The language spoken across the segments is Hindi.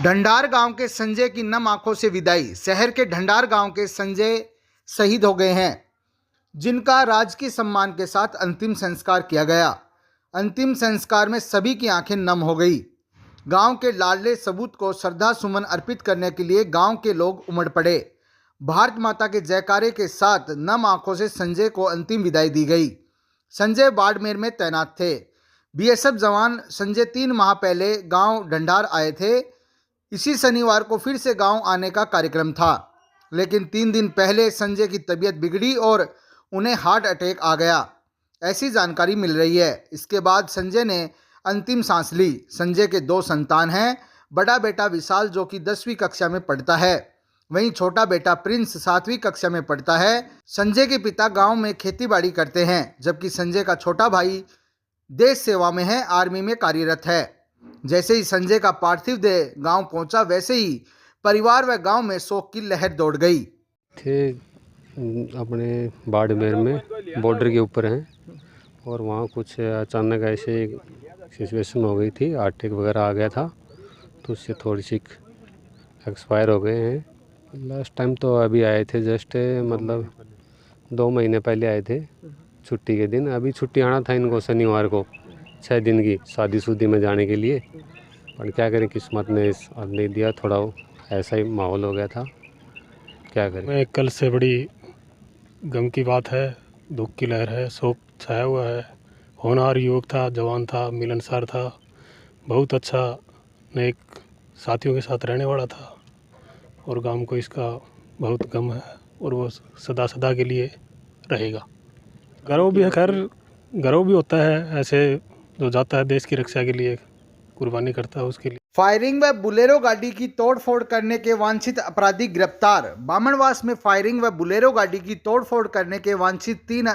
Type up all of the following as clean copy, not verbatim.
ढंढार गांव के संजय की नम आंखों से विदाई। शहर के ढंढार गांव के संजय शहीद हो गए हैं, जिनका राजकीय सम्मान के साथ अंतिम संस्कार किया गया। अंतिम संस्कार में सभी की आंखें नम हो गई। गांव के लाडले सबूत को श्रद्धा सुमन अर्पित करने के लिए गांव के लोग उमड़ पड़े। भारत माता के जयकारे के साथ नम आंखों से संजय को अंतिम विदाई दी गई। संजय बाड़मेर में तैनात थे। बीएसएफ जवान संजय 3 माह पहले गांव ढंढार आए थे। इसी शनिवार को फिर से गांव आने का कार्यक्रम था, लेकिन 3 दिन पहले संजय की तबीयत बिगड़ी और उन्हें हार्ट अटैक आ गया, ऐसी जानकारी मिल रही है। इसके बाद संजय ने अंतिम सांस ली। संजय के 2 संतान हैं। बड़ा बेटा विशाल जो कि 10वीं कक्षा में पढ़ता है, वहीं छोटा बेटा प्रिंस 7वीं कक्षा में पढ़ता है। संजय के पिता गांव में खेतीबाड़ी करते हैं, जबकि संजय का छोटा भाई देश सेवा में है, आर्मी में कार्यरत है। जैसे ही संजय का पार्थिव देह गांव पहुंचा, वैसे ही परिवार व गांव में शोक की लहर दौड़ गई। थे अपने बाड़मेर में बॉर्डर के ऊपर हैं और वहाँ कुछ अचानक ऐसे सिचुएशन हो गई थी, हार्ट अटैक वगैरह आ गया था, तो उससे थोड़ी सी एक्सपायर हो गए हैं। लास्ट टाइम तो अभी आए थे, जस्ट मतलब 2 महीने पहले आए थे छुट्टी के दिन। अभी छुट्टी आना था इनको शनिवार को 6 दिन की शादी में जाने के लिए, पर क्या करें, किस्मत ने साथ नहीं दिया। थोड़ा ऐसा ही माहौल हो गया था, क्या करें। कल से बड़ी गम की बात है, दुख की लहर है, शोक छाया हुआ है। होनहार युवक था, जवान था, मिलनसार था, बहुत अच्छा नेक साथियों के साथ रहने वाला था और गांव को इसका बहुत गम है और वो सदा सदा के लिए रहेगा। गर्व भी है, खैर गर्व भी होता है ऐसे जो जाता है देश की रक्षा के लिए, कुर्बानी करता है उसके लिए। फायरिंग व बुलेरो गाड़ी की तोड़फोड़ करने के वांछित अपराधी गिरफ्तार। बामणवास में फायरिंग व बुलेरो गाड़ी की तोड़फोड़ करने के वांछित 3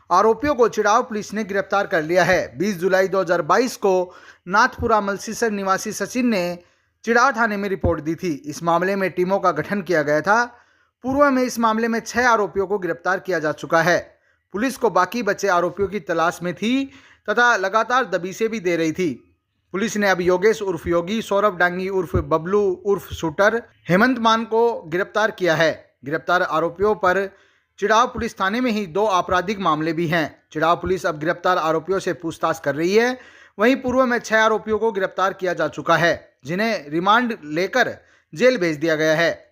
आरोपियों को चिड़ाव पुलिस ने गिरफ्तार कर लिया है। 20 जुलाई 2022 को नाथपुरा मलसीसर निवासी सचिन ने चिड़ाव थाने में रिपोर्ट दी थी। इस मामले में टीमों का गठन किया गया था। पूर्व में इस मामले में 6 आरोपियों को गिरफ्तार किया जा चुका है। पुलिस को बाकी बचे आरोपियों की तलाश में थी तथा लगातार दबीसे भी दे रही थी। पुलिस ने अब योगेश उर्फ योगी, सौरभ डांगी उर्फ बबलू उर्फ शूटर, हेमंत मान को गिरफ्तार किया है। गिरफ्तार आरोपियों पर चिड़ाव पुलिस थाने में ही 2 आपराधिक मामले भी हैं। चिड़ाव पुलिस अब गिरफ्तार आरोपियों से पूछताछ कर रही है। वहीं पूर्व में 6 आरोपियों को गिरफ्तार किया जा चुका है, जिन्हें रिमांड लेकर जेल भेज दिया गया है।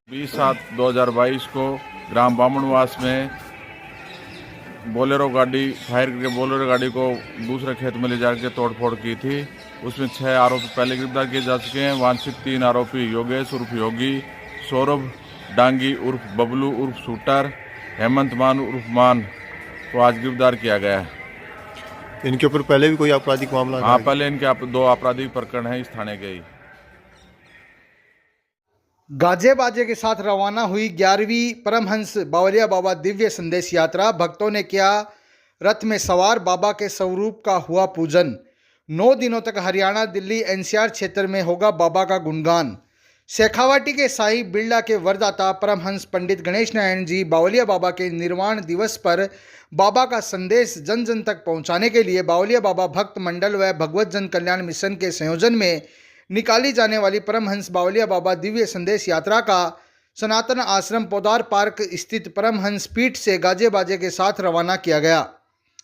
20/7/2022 को ग्राम बामणवास में बोलेरो गाड़ी फायर करके बोलेरो गाड़ी को दूसरे खेत में ले जाकर तोड़फोड़ की थी। उसमें 6 आरोपी पहले गिरफ्तार किए जा चुके हैं। वांछित 3 आरोपी योगेश उर्फ योगी, सौरभ डांगी उर्फ बबलू उर्फ शूटर, हेमंत मान उर्फ मान को आज गिरफ्तार किया गया है। इनके ऊपर पहले भी कोई आपराधिक मामला? हाँ, पहले इनके 2 आपराधिक प्रकरण हैं इस थाने के ही। गाजे बाजे के साथ रवाना हुई 11वीं परमहंस बावलिया बाबा दिव्य संदेश यात्रा। भक्तों ने किया रथ में सवार, बाबा के स्वरूप का हुआ पूजन। 9 दिनों तक हरियाणा, दिल्ली, एनसीआर क्षेत्र में होगा बाबा का गुणगान। शेखावाटी के साई बिरला के वरदाता परमहंस पंडित गणेश नारायण जी बावलिया बाबा के निर्वाण दिवस पर बाबा का संदेश जन जन तक पहुंचाने के लिए बावलिया बाबा भक्त मंडल व भगवत जन कल्याण मिशन के संयोजन में निकाली जाने वाली परमहंस बावलिया बाबा दिव्य संदेश यात्रा का सनातन आश्रम पौधार पार्क स्थित परमहंस पीठ से गाजे बाजे के साथ रवाना किया गया।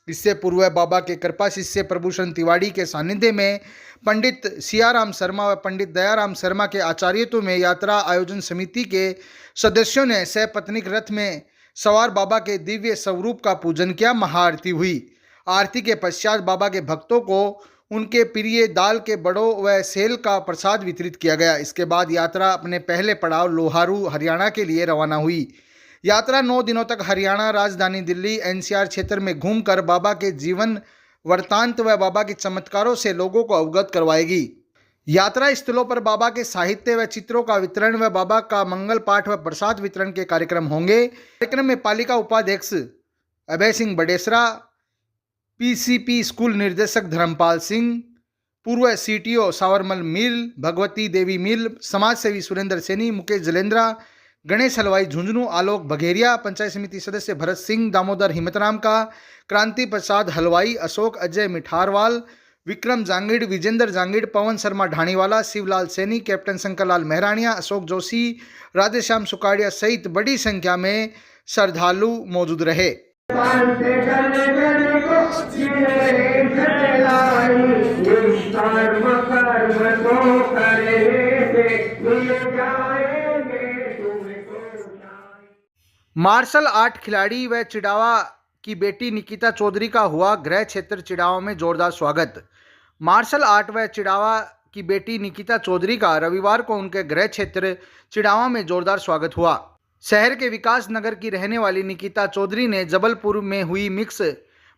इससे पूर्व बाबा के कृपा शिष्य प्रभूषण तिवारी के सानिध्य में पंडित सियाराम शर्मा व पंडित दयाराम शर्मा के आचार्यत्व में यात्रा आयोजन समिति के सदस्यों ने सपत्नीक रथ में सवार बाबा के दिव्य स्वरूप का पूजन किया। महाआरती हुई। आरती के पश्चात बाबा के भक्तों को उनके प्रिय दाल के बड़ों व सेल का प्रसाद वितरित किया गया। इसके बाद यात्रा अपने पहले पड़ाव लोहारू हरियाणा के लिए रवाना हुई। यात्रा 9 दिनों तक हरियाणा, राजधानी दिल्ली, एनसीआर क्षेत्र में घूमकर बाबा के जीवन वृत्तांत व बाबा के चमत्कारों से लोगों को अवगत करवाएगी। यात्रा स्थलों पर बाबा के साहित्य व चित्रों का वितरण व बाबा का मंगल पाठ व प्रसाद वितरण के कार्यक्रम होंगे। कार्यक्रम में पालिका उपाध्यक्ष अभय सिंह बडेसरा, पीसीपी स्कूल निर्देशक धर्मपाल सिंह, पूर्व सीटीओ सावरमल मिल, भगवती देवी मिल, समाज सेवी सुरेंद्र सैनी, मुकेश जलेंद्रा, गणेश हलवाई झुंझुनू, आलोक बघेरिया, पंचायत समिति सदस्य भरत सिंह, दामोदर हिम्मतराम का, क्रांति प्रसाद हलवाई, अशोक अजय मिठारवाल, विक्रम जांगिड़, विजेंद्र जांगिड़, पवन शर्मा ढाणीवाला, शिवलाल सैनी, कैप्टन शंकरलाल मेहरानिया, अशोक जोशी, राधेश्याम सुकाड़िया सहित बड़ी संख्या में श्रद्धालु मौजूद रहे। मार्शल आर्ट खिलाड़ी व चिड़ावा की बेटी निकिता चौधरी का हुआ गृह क्षेत्र चिड़ावा में जोरदार स्वागत। मार्शल आर्ट व चिड़ावा की बेटी निकिता चौधरी का रविवार को उनके गृह क्षेत्र चिड़ावा में जोरदार स्वागत हुआ। शहर के विकास नगर की रहने वाली निकिता चौधरी ने जबलपुर में हुई मिक्स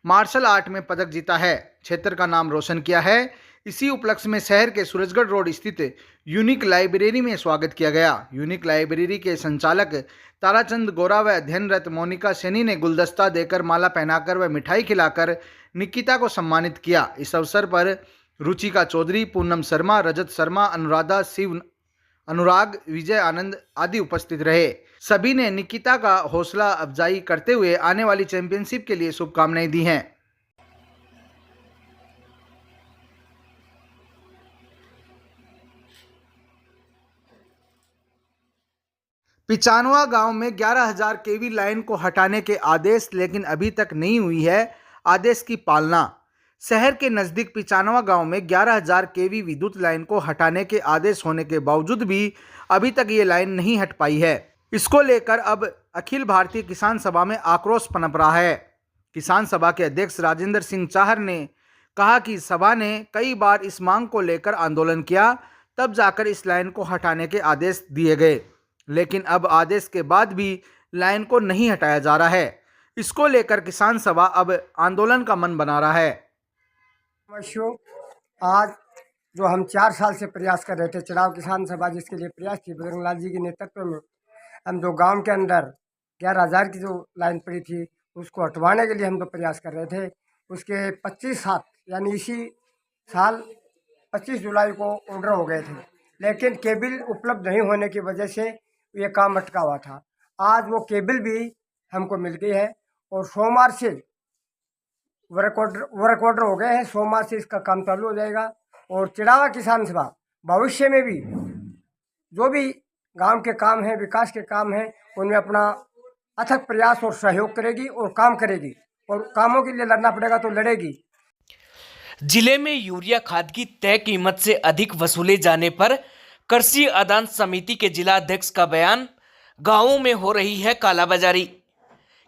मार्शल आर्ट में पदक जीता है, क्षेत्र का नाम रोशन किया है। इसी उपलक्ष्य में शहर के सूरजगढ़ रोड स्थित यूनिक लाइब्रेरी में स्वागत किया गया। यूनिक लाइब्रेरी के संचालक ताराचंद गोरा व अध्ययनरत मोनिका सैनी ने गुलदस्ता देकर, माला पहनाकर व मिठाई खिलाकर निकिता को सम्मानित किया। इस अवसर पर रुचिका चौधरी, पूनम शर्मा, रजत शर्मा, अनुराधा, शिव, अनुराग, विजय आनंद आदि उपस्थित रहे। सभी ने निकिता का हौसला अफजाई करते हुए आने वाली चैंपियनशिप के लिए शुभकामनाएं दी हैं। पिचानवा गांव में 11,000 केवी लाइन को हटाने के आदेश, लेकिन अभी तक नहीं हुई है आदेश की पालना। शहर के नज़दीक पिचानवा गांव में 11,000 केवी विद्युत लाइन को हटाने के आदेश होने के बावजूद भी अभी तक ये लाइन नहीं हट पाई है। इसको लेकर अब अखिल भारतीय किसान सभा में आक्रोश पनप रहा है। किसान सभा के अध्यक्ष राजेंद्र सिंह चाहर ने कहा कि सभा ने कई बार इस मांग को लेकर आंदोलन किया, तब जाकर इस लाइन को हटाने के आदेश दिए गए, लेकिन अब आदेश के बाद भी लाइन को नहीं हटाया जा रहा है। इसको लेकर किसान सभा अब आंदोलन का मन बना रहा है। आज जो हम 4 साल से प्रयास कर रहे थे, चिड़ाव किसान सभा जिसके लिए प्रयास थी, बजरंग लाल जी के नेतृत्व में हम जो गांव के अंदर 11,000 की जो लाइन पड़ी थी उसको हटवाने के लिए हम तो प्रयास कर रहे थे। उसके 25/7 यानी इसी साल 25 जुलाई को ऑर्डर हो गए थे, लेकिन केबल उपलब्ध नहीं होने की वजह से ये काम अटका हुआ था। आज वो केबल भी हमको मिल गई है और सोमवार से वर्क ऑर्डर हो गए हैं। सोमवार से इसका काम चालू हो जाएगा और चिड़ावा किसान सभा भविष्य में भी जो भी गांव के काम हैं, विकास के काम हैं, उनमें अपना अथक प्रयास और सहयोग करेगी और काम करेगी, और कामों के लिए लड़ना पड़ेगा तो लड़ेगी। जिले में यूरिया खाद की तय कीमत से अधिक वसूले जाने पर कृषि आदान समिति के जिला अध्यक्ष का बयान, गांवों में हो रही है कालाबाजारी।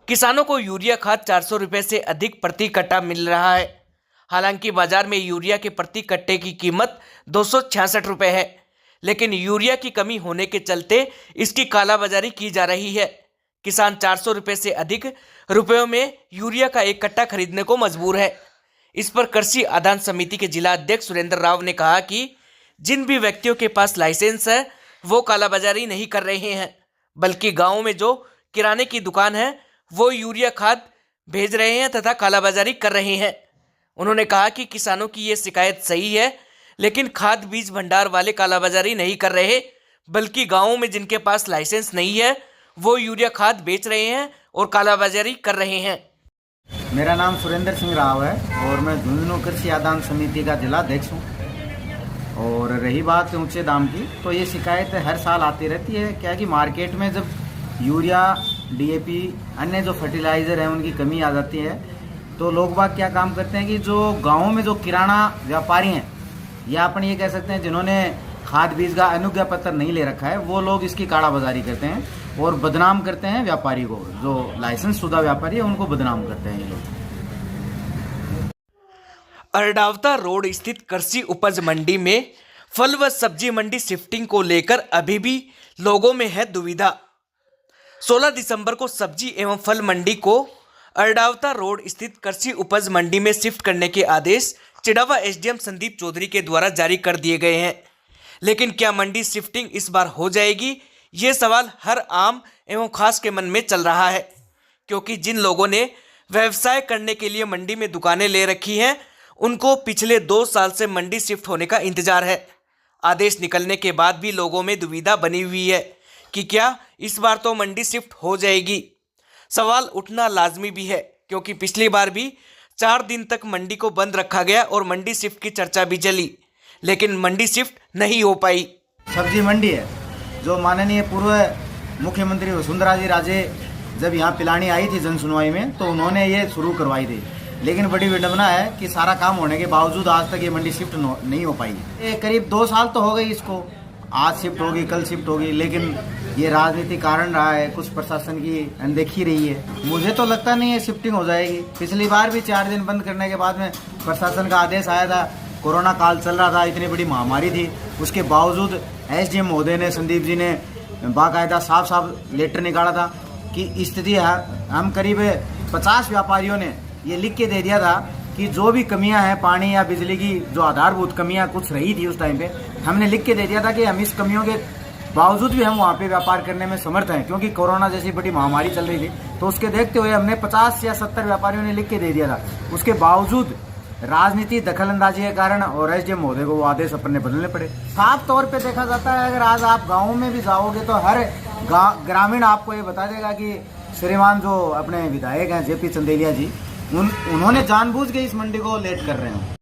किसानों को यूरिया खाद 400 रुपये से अधिक प्रति कट्टा मिल रहा है। हालांकि बाजार में यूरिया के प्रति कट्टे की कीमत 266 रुपये है, लेकिन यूरिया की कमी होने के चलते इसकी कालाबाजारी की जा रही है। किसान 400 रुपये से अधिक रुपयों में यूरिया का एक कट्टा खरीदने को मजबूर है। इस पर कृषि आदान समिति के जिला अध्यक्ष सुरेंद्र राव ने कहा कि जिन भी व्यक्तियों के पास लाइसेंस है वो कालाबाजारी नहीं कर रहे हैं, बल्कि गाँव में जो किराने की दुकान है वो यूरिया खाद भेज रहे हैं तथा कालाबाजारी कर रहे हैं। उन्होंने कहा कि किसानों की ये शिकायत सही है, लेकिन खाद बीज भंडार वाले कालाबाजारी नहीं कर रहे, बल्कि गाँवों में जिनके पास लाइसेंस नहीं है वो यूरिया खाद बेच रहे हैं और कालाबाजारी कर रहे हैं। मेरा नाम सुरेंद्र सिंह राव है और मैं झुंझुनू कृषि आदान समिति का जिला अध्यक्ष हूँ। और रही बात ऊंचे दाम की, तो ये शिकायत हर साल आती रहती है। क्या कि मार्केट में जब यूरिया, डीएपी, अन्य जो फर्टिलाइज़र हैं उनकी कमी आ जाती है, तो लोग बाग क्या काम करते हैं कि जो गाँवों में जो किराना व्यापारी हैं या अपन ये कह सकते हैं जिन्होंने खाद बीज का अनुज्ञा पत्र नहीं ले रखा है, वो लोग इसकी कालाबाजारी करते हैं और बदनाम करते हैं व्यापारी को। जो लाइसेंस शुदा व्यापारी है उनको बदनाम करते हैं ये लोग। अरडावता रोड स्थित कृषि उपज मंडी में फल व सब्जी मंडी शिफ्टिंग को लेकर अभी भी लोगों में है दुविधा। 16 दिसंबर को सब्जी एवं फल मंडी को अरडावता रोड स्थित कृषि उपज मंडी में शिफ्ट करने के आदेश चिड़ावा एसडीएम संदीप चौधरी के द्वारा जारी कर दिए गए हैं, लेकिन क्या मंडी शिफ्टिंग इस बार हो जाएगी, ये सवाल हर आम एवं खास के मन में चल रहा है। क्योंकि जिन लोगों ने व्यवसाय करने के लिए मंडी में दुकानें ले रखी हैं उनको पिछले 2 साल से मंडी शिफ्ट होने का इंतजार है। आदेश निकलने के बाद भी लोगों में दुविधा बनी हुई है कि क्या इस बार तो मंडी शिफ्ट हो जाएगी। सवाल उठना लाजमी भी है क्योंकि पिछली बार भी 4 दिन तक मंडी को बंद रखा गया और मंडी शिफ्ट की चर्चा भी चली, लेकिन मंडी शिफ्ट नहीं हो पाई। सब्जी मंडी है जो माननीय पूर्व मुख्यमंत्री वसुंधरा जी राजे जब यहाँ पिलानी आई थी जन सुनवाई में तो उन्होंने ये शुरू करवाई थी, लेकिन बड़ी विडंबना है कि सारा काम होने के बावजूद आज तक ये मंडी शिफ्ट नहीं हो पाई। ये करीब 2 साल तो हो गई इसको, आज शिफ्ट होगी कल शिफ्ट होगी, लेकिन ये राजनीतिक कारण रहा है, कुछ प्रशासन की अनदेखी रही है। मुझे तो लगता नहीं है शिफ्टिंग हो जाएगी। पिछली बार भी 4 दिन बंद करने के बाद में प्रशासन का आदेश आया था, कोरोना काल चल रहा था, इतनी बड़ी महामारी थी, उसके बावजूद एसडीएम महोदय ने, संदीप जी ने बाकायदा साफ लेटर निकाला था कि स्थिति हम करीब 50 व्यापारियों ने ये लिख के दे दिया था कि जो भी कमियां हैं पानी या बिजली की जो आधारभूत कमियां कुछ रही थी उस टाइम पे, हमने लिख के दे दिया था कि हम इस कमियों के बावजूद भी हम वहाँ पे व्यापार करने में समर्थ हैं, क्योंकि कोरोना जैसी बड़ी महामारी चल रही थी। तो उसके देखते हुए हमने 50 या 70 व्यापारियों ने लिख के दे दिया था। उसके बावजूद राजनीति दखलंदाजी के कारण और एसडीएम महोदय को वो आदेश अपने बदलने पड़े। साफ तौर पे देखा जाता है, अगर आज आप गाँव में भी जाओगे तो हर ग्रामीण आपको ये बता देगा कि श्रीमान जो अपने विधायक हैं जेपी चंदेलिया जी, उन्होंने जानबूझ के इस मंडी को लेट कर रहे हैं।